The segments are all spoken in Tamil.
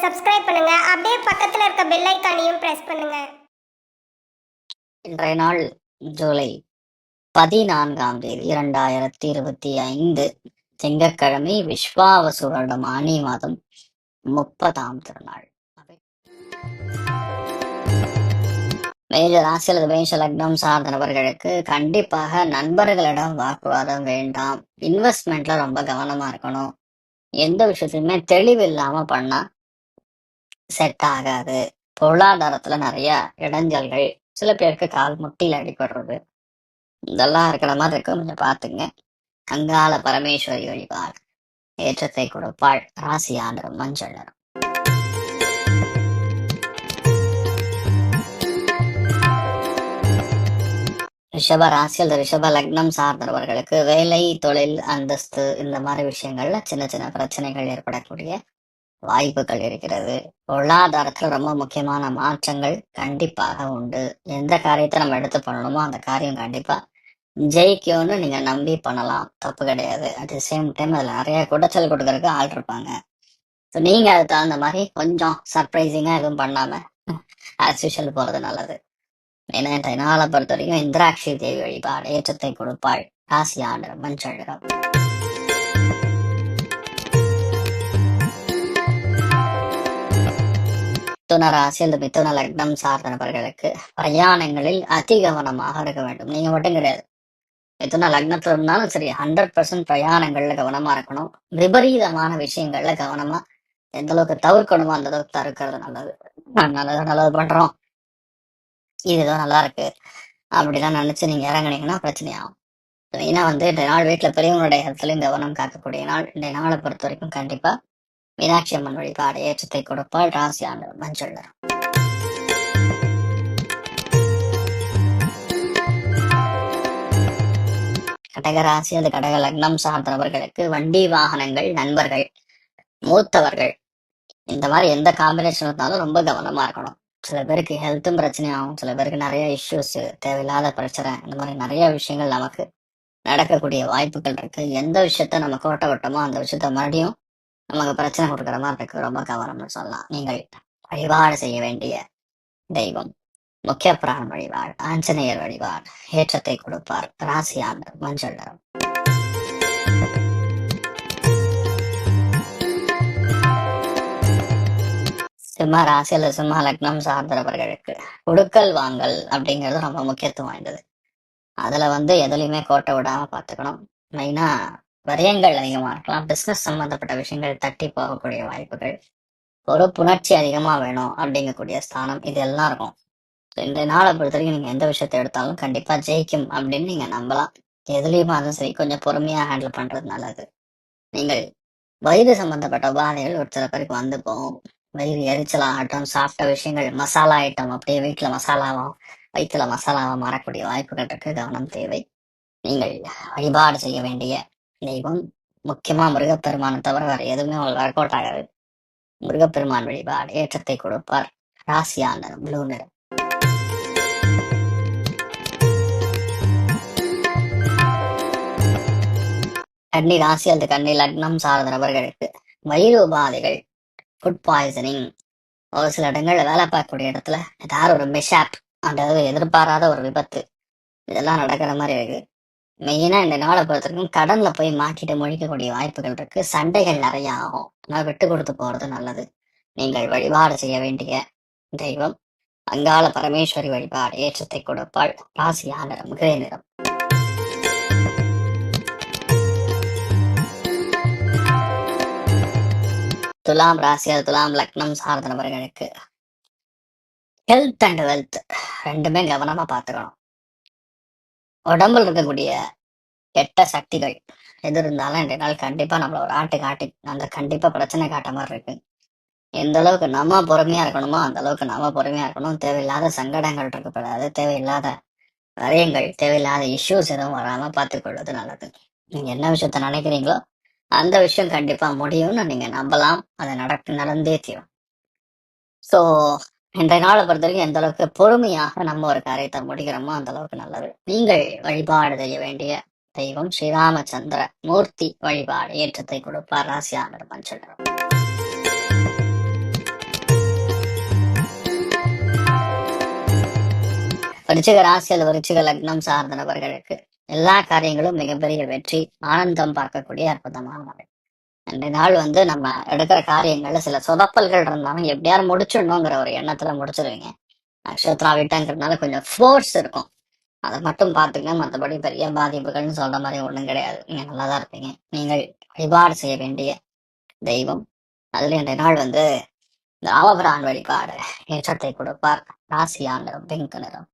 சப்ஸ்கிரைப் பண்ணுங்க. அப்படியே பக்கத்துல இருக்க பெல் ஐகானையும் பிரஸ் பண்ணுங்க. இன்றைய நாள் ஜூலை 14ஆம் தேதி 2025 திங்கட்கிழமை, விஸ்வாவசு வருடம் ஆனி மாதம் 30ஆம் திருநாள். மேஷ ராசி அல்லது மேஷ லக்னம் சார்ந்த நபர்களுக்கு கண்டிப்பாக நண்பர்களிடம் வாக்குவாதம் வேண்டாம். இன்வெஸ்ட்மெண்ட்ல ரொம்ப கவனமா இருக்கணும். எந்த விஷயத்தையுமே தெளிவு இல்லாம பண்ணா செட் ஆகாது. பொருளாதாரத்துல நிறைய இடைஞ்சல்கள், சில பேருக்கு கால் முட்டியில் அடிபடுறது, இதெல்லாம் இருக்கிற மாதிரி இருக்கு. கொஞ்சம் பார்த்துங்க. அங்காள பரமேஸ்வரி வழிபாடு ஏற்றத்தை கொடுப்பாள். ராசி ஆண்டரம் மஞ்சள் நிறம். ரிஷப ராசி அல்லது ரிஷப லக்னம் சார்ந்தவர்களுக்கு வேலை, தொழில், அந்தஸ்து இந்த மாதிரி விஷயங்கள்ல சின்ன சின்ன பிரச்சனைகள் ஏற்படக்கூடிய வாய்ப்புகள் இருக்கிறது. பொருளாதாரத்துல ரொம்ப முக்கியமான மாற்றங்கள் கண்டிப்பாக உண்டு. எந்த காரியத்தை நம்ம எடுத்து பண்ணணுமோ அந்த காரியம் கண்டிப்பா ஜெயிக்கும்னு நீங்க நம்பி பண்ணலாம், தப்பு கிடையாது. அட் தி சேம் டைம் அதுல நிறைய குடைச்சல் கொடுக்கறதுக்கு ஆள் இருப்பாங்க. ஸோ நீங்க அதுக்கு தகுந்த மாதிரி கொஞ்சம் சர்ப்ரைசிங்கா எதுவும் பண்ணாம ஆஸ் யூஷுவல் போறது நல்லது. ஏன்னா இன்றைய நாளை பொறுத்த வரைக்கும் இந்திராட்சி தேவி வழிபாடு ஏற்றத்தை கொடுப்பாள். ராசி ஆண்டர் மஞ்சள் நிறம். மிதுன ராசி அல்லது மிதுன லக்னம் சார்ந்த நபர்களுக்கு பிரயாணங்களில் அதி கவனமாக இருக்க வேண்டும். நீங்க மட்டும் கிடையாது, மிதுன லக்னத்துல இருந்தாலும் சரி, 100% பிரயாணங்கள்ல கவனமா இருக்கணும். விபரீதமான விஷயங்கள்ல கவனமா எந்த அளவுக்கு தவிர்க்கணுமோ அந்த அளவுக்கு தவிர்க்கிறது நல்லது. நல்லது பண்றோம், இதுதான் நல்லா இருக்கு அப்படிலாம் நினைச்சு நீங்க இறங்குனீங்கன்னா பிரச்சனையாகும். மெயினா இந்த நாள் வீட்டுல பெரியவங்களுடைய ஹெல்த்லயும் கவனம் காக்கக்கூடிய நாள். இந்த நாளை பொறுத்த வரைக்கும் கண்டிப்பா மீனாட்சி அம்மன் வழிபாடு ஏற்றத்தை கொடுப்பாள். ராசி ஆண்டவர் மஞ்சள் நிறம். கடகராசி அல்லது கடக லக்னம் சார்ந்தவர்களுக்கு வண்டி, வாகனங்கள், நண்பர்கள், மூத்தவர்கள் இந்த மாதிரி எந்த காம்பினேஷன் இருந்தாலும் ரொம்ப கவனமா இருக்கணும். சில பேருக்கு ஹெல்த்தும் பிரச்சனையாகும், சில பேருக்கு நிறைய இஷ்யூஸ், தேவையில்லாத பிரச்சனை, இந்த மாதிரி நிறைய விஷயங்கள் நமக்கு நடக்கக்கூடிய வாய்ப்புகள் இருக்கு. எந்த விஷயத்த நம்ம கோட்டை விட்டோமோ அந்த விஷயத்த மறுபடியும் நமக்கு பிரச்சனை கொடுக்குற மாதிரி இருக்கு. ரொம்ப கவனம்னு சொல்லலாம். நீங்கள் வழிபாடு செய்ய வேண்டிய தெய்வம் முக்கிய பிராண வழிபாடு ஆஞ்சநேயர் வழிபாடு ஏற்றத்தை கொடுப்பார். ராசி ஆண்டர் மஞ்சள் நிறம். சிம்ம ராசி அல்லது சிம்ம லக்னம் சார்ந்தவர்களுக்கு கொடுக்கல் வாங்கல் அப்படிங்கிறது ரொம்ப முக்கியத்துவம் வாய்ந்தது. அதுல எதுலையுமே கோட்டை விடாம பார்த்துக்கணும். மெயினா விரயங்கள் அதிகமா இருக்கலாம். பிசினஸ் சம்பந்தப்பட்ட விஷயங்கள் தட்டி போகக்கூடிய வாய்ப்புகள், பொறுப்புணர்ச்சி அதிகமா வேணும் அப்படிங்கக்கூடிய ஸ்தானம், இது எல்லாம் இருக்கும். இந்த நாளை பொறுத்த வரைக்கும் நீங்க எந்த விஷயத்த எடுத்தாலும் கண்டிப்பா ஜெயிக்கும் அப்படின்னு நீங்க நம்பலாம். எதுலையுமே அதுவும் சரி, கொஞ்சம் பொறுமையா ஹேண்டில் பண்றது நல்லது. நீங்கள் வயிறு சம்பந்தப்பட்ட உபாதைகள் ஒரு சில பேருக்கு போகும். வயிறு எரிச்சலாகட்டும், சாப்பிட்ட விஷயங்கள் மசாலா ஐட்டம் அப்படியே வீட்டுல மசாலாவும் வயிற்றுல மாறக்கூடிய வாய்ப்புகள் இருக்கு. கவனம் தேவை. நீங்கள் வழிபாடு செய்ய வேண்டிய தெய்வம் முக்கியமா முருகப்பெருமானை தவிர வேற எதுவுமே உங்களுக்கு ஒர்க் அவுட் ஆகாது. முருகப்பெருமான் வழிபாடு ஏற்றத்தை கொடுப்பார். ராசி ஆண்டர் ப்ளூ நிறம். கன்னி ராசி அல்லது கன்னி லக்னம் சார்ந்த நபர்களுக்கு வயிறு உபாதைகள், ஃபுட் பாய்சனிங், ஒரு சில இடங்கள்ல வேலை பார்க்கக்கூடிய இடத்துல ஏதாவது ஒரு மிஷாப், அதாவது எதிர்பாராத ஒரு விபத்து, இதெல்லாம் நடக்கிற மாதிரி இருக்கு. மெயினா இந்த நாளை பொறுத்தவரைக்கும் கடன்ல போய் மாட்டிட்டு முழிக்கக்கூடிய வாய்ப்புகள் இருக்கு. சண்டைகள் நிறைய ஆகும். அதனால விட்டு கொடுத்து போறது நல்லது. நீங்கள் வழிபாடு செய்ய வேண்டிய தெய்வம் அங்காள பரமேஸ்வரி வழிபாடு ஏற்றத்தை கொடுப்பாள். ராசி ஆண்டரம் கிரே நிறம். துலாம் ராசியால் துலாம் லக்னம் சார்ந்த நபர்களுக்கு ஹெல்த் அண்ட் வெல்த் ரெண்டுமே கவனமா பார்த்துக்கணும். உடம்புல இருக்கக்கூடிய கெட்ட சக்திகள் எது இருந்தாலும் இன்றைய நாள் கண்டிப்பா நம்மள ஒரு ஆட்டு காட்டி அந்த கண்டிப்பா பிரச்சனை காட்ட மாதிரி இருக்கு. எந்த அளவுக்கு நம்ம பொறுமையா இருக்கணுமோ அந்த அளவுக்கு நம்ம பொறுமையா இருக்கணும். தேவையில்லாத சங்கடங்கள் இருக்கக்கூடாது. தேவையில்லாத விரயங்கள், தேவையில்லாத இஷ்யூஸ் எதுவும் வராம பார்த்துக்கொள்வது நல்லது. நீங்க என்ன விஷயத்த நினைக்கிறீங்களோ அந்த விஷயம் கண்டிப்பா முடியும்னு நீங்க நம்பலாம். அது நடந்தே தீரும். ஸோ இன்றைய நாளை பொறுத்த வரைக்கும் எந்த அளவுக்கு பொறுமையாக நம்ம ஒரு காரியத்தை முடிக்கிறோமோ அந்த அளவுக்கு நல்லது. நீங்கள் வழிபாடு செய்ய வேண்டிய தெய்வம் ஸ்ரீராமச்சந்திர மூர்த்தி வழிபாடு ஏற்றத்தை கொடுப்பார். ராசி ஆண்டர் மஞ்சள் நிறம். விருச்சிக ராசி அல்லது விருச்சிக லக்னம் சார்ந்த நபர்களுக்கு எல்லா காரியங்களும் மிகப்பெரிய வெற்றி, ஆனந்தம் பார்க்கக்கூடிய அற்புதமான நாள். இந்த நாள் வந்து நம்ம எடுக்கிற காரியங்கள்ல சில சொதப்பல்கள் இருந்தாலும் எப்படியாவது முடிச்சிடணுங்கிற ஒரு எண்ணத்துல முடிச்சிருவீங்க. நட்சத்திரம் விட்டாங்கிறதுனால கொஞ்சம் ஃபோர்ஸ் இருக்கும். அதை மட்டும் பார்த்துங்க. மற்றபடி பெரிய பாதிப்புகள்னு சொல்ற மாதிரி ஒன்றும் கிடையாது. நீங்க நல்லாதான் இருப்பீங்க. நீங்கள் வழிபாடு செய்ய வேண்டிய தெய்வம், அதுல இன்றைய நாள் வந்து இந்த ஆவபிரான் வழிபாடு ஏற்றத்தை கொடுப்பார். ராசியா நிறம் பிங்க் நிறம்.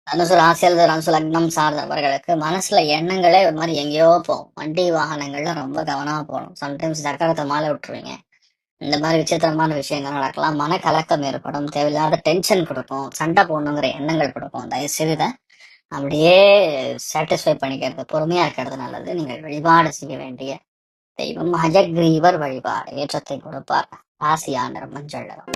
தனுசு ராசி அல்லது தனுசு லக்னம் சார்ந்தவர்களுக்கு மனசுல எண்ணங்களே ஒரு மாதிரி எங்கேயோ போகும். வண்டி வாகனங்கள்ல ரொம்ப கவனமா போகணும். சம்டைம்ஸ் சக்கரத்தை மாலை விட்டுருவீங்க. இந்த மாதிரி விசித்திரமான விஷயங்கள் நடக்கலாம். மனக்கலக்கம் ஏற்படும். தேவையில்லாத டென்ஷன் கொடுக்கும். சண்டை போடணுங்கிற எண்ணங்கள் கொடுக்கும். தயவுசெய்து இதை அப்படியே சாட்டிஸ்ஃபை பண்ணிக்கிறது, பொறுமையா இருக்கிறது நல்லது. நீங்கள் வழிபாடு செய்ய வேண்டிய தெய்வம் ஹயக்ரீவர் வழிபாடு ஏற்றத்தை கொடுப்பார். ராசியா நிறம் மஞ்சள் நிறம்.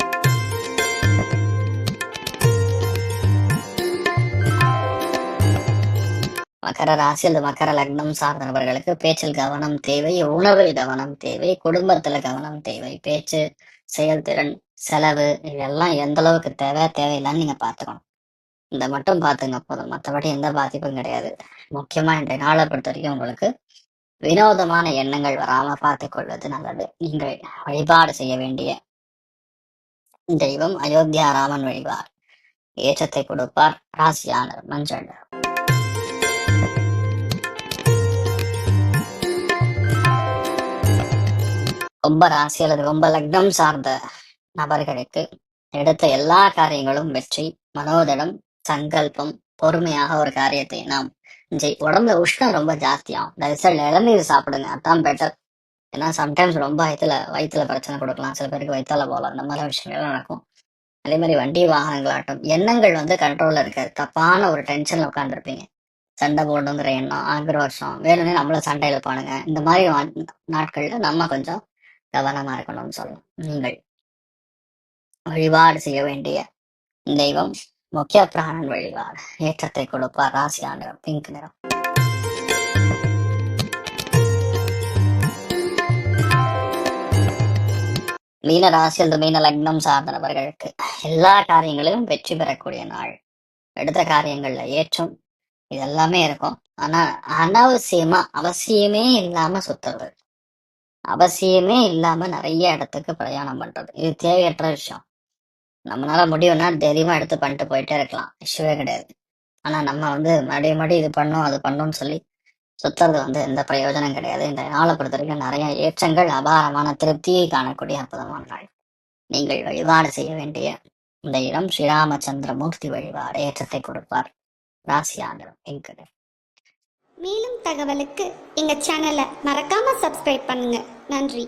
மகர ராசி அல்லது மகர லக்னம் சார்ந்த நபர்களுக்கு பேச்சில் கவனம் தேவை, உணவில் கவனம் தேவை, குடும்பத்துல கவனம் தேவை. பேச்சு, செயல்திறன், செலவு இதெல்லாம் எந்த அளவுக்கு தேவையில்லைன்னு நீங்க பார்த்துக்கணும். இந்த மட்டும் பார்த்துங்க போதும். மற்றபடி எந்த பாதிப்பும் கிடையாது. முக்கியமா இன்றைய நாளை பொறுத்த வரைக்கும் உங்களுக்கு வினோதமான எண்ணங்கள் வராம பார்த்துக் கொள்வது நல்லது. நீங்கள் வழிபாடு செய்ய வேண்டிய தெய்வம் அயோத்தியா ராமன் வழிபாடு ஏற்றத்தை கொடுப்பார். ராசியானர் மஞ்சள் நிறம். ரொம்ப ராசி அல்லது ரொம்ப லக்னம் சார்ந்த நபர்களுக்கு எடுத்த எல்லா காரியங்களும் வெற்றி, மனோதடம், சங்கல்பம், பொறுமையாக ஒரு காரியத்தை நாம் உடம்புல உஷ்ணம் ரொம்ப ஜாஸ்தியாகும். தயவுசெய்து இளநீர் சாப்பிடுங்க, அதான் பெட்டர். ஏன்னா சம்டைம்ஸ் ரொம்ப வயிற்றுல பிரச்சனை கொடுக்கலாம். சில பேருக்கு வயிற்றால போகலாம். அந்த மாதிரி விஷயங்கள்லாம் நடக்கும். அதே மாதிரி வண்டி வாகனங்களாகட்டும், எண்ணங்கள் வந்து கண்ட்ரோல்ல இருக்காது. தப்பான ஒரு டென்ஷன்ல உட்காந்துருப்பீங்க. சண்டை போடணுங்கிற எண்ணம், ஆக்ரோஷம், வேணும்னே நம்மள சண்டை இழுப்பானுங்க. இந்த மாதிரி நாட்கள்ல நம்ம கொஞ்சம் கவனமா இருக்கணும்னு சொல்லணும். நீங்கள் வழிபாடு செய்ய வேண்டிய தெய்வம் முக்கிய பிராணன் வழிபாடு ஏற்றத்தை கொடுப்பார். ராசியா நிறம் பிங்க் நிறம். மீன ராசி அல்லது மீன லக்னம் சார்ந்த நபர்களுக்கு எல்லா காரியங்களிலும் வெற்றி பெறக்கூடிய நாள். எடுத்த காரியங்கள்ல ஏற்றம் இதெல்லாமே இருக்கும். ஆனா அனாவசியமா அவசியமே இல்லாம சுத்துறது, அவசியமே இல்லாம நிறைய இடத்துக்கு பிரயாணம் பண்றது, இது தேவையற்ற விஷயம். நம்மளால முடியும்னா தைரியமா எடுத்து பண்ணிட்டு போயிட்டே இருக்கலாம், இஷ்யூவே கிடையாது. ஆனா நம்ம வந்து மறுபடியும் இது பண்ணும் அது பண்ணும்னு சொல்லி சுத்துறது வந்து எந்த பிரயோஜனம் கிடையாது. இந்த நாளை பொறுத்த வரைக்கும் நிறைய ஏற்றங்கள், அபாரமான திருப்தியை காணக்கூடிய அற்புதமான நாள். நீங்கள் வழிபாடு செய்ய வேண்டிய இந்த இடம் ஸ்ரீராமச்சந்திரமூர்த்தி வழிபாடு ஏற்றத்தை கொடுப்பார். ராசியாண்டவர் என்கிறது. மேலும் தகவலுக்கு எங்க சேனலை மறக்காம சப்ஸ்கிரைப் பண்ணுங்க. நன்றி.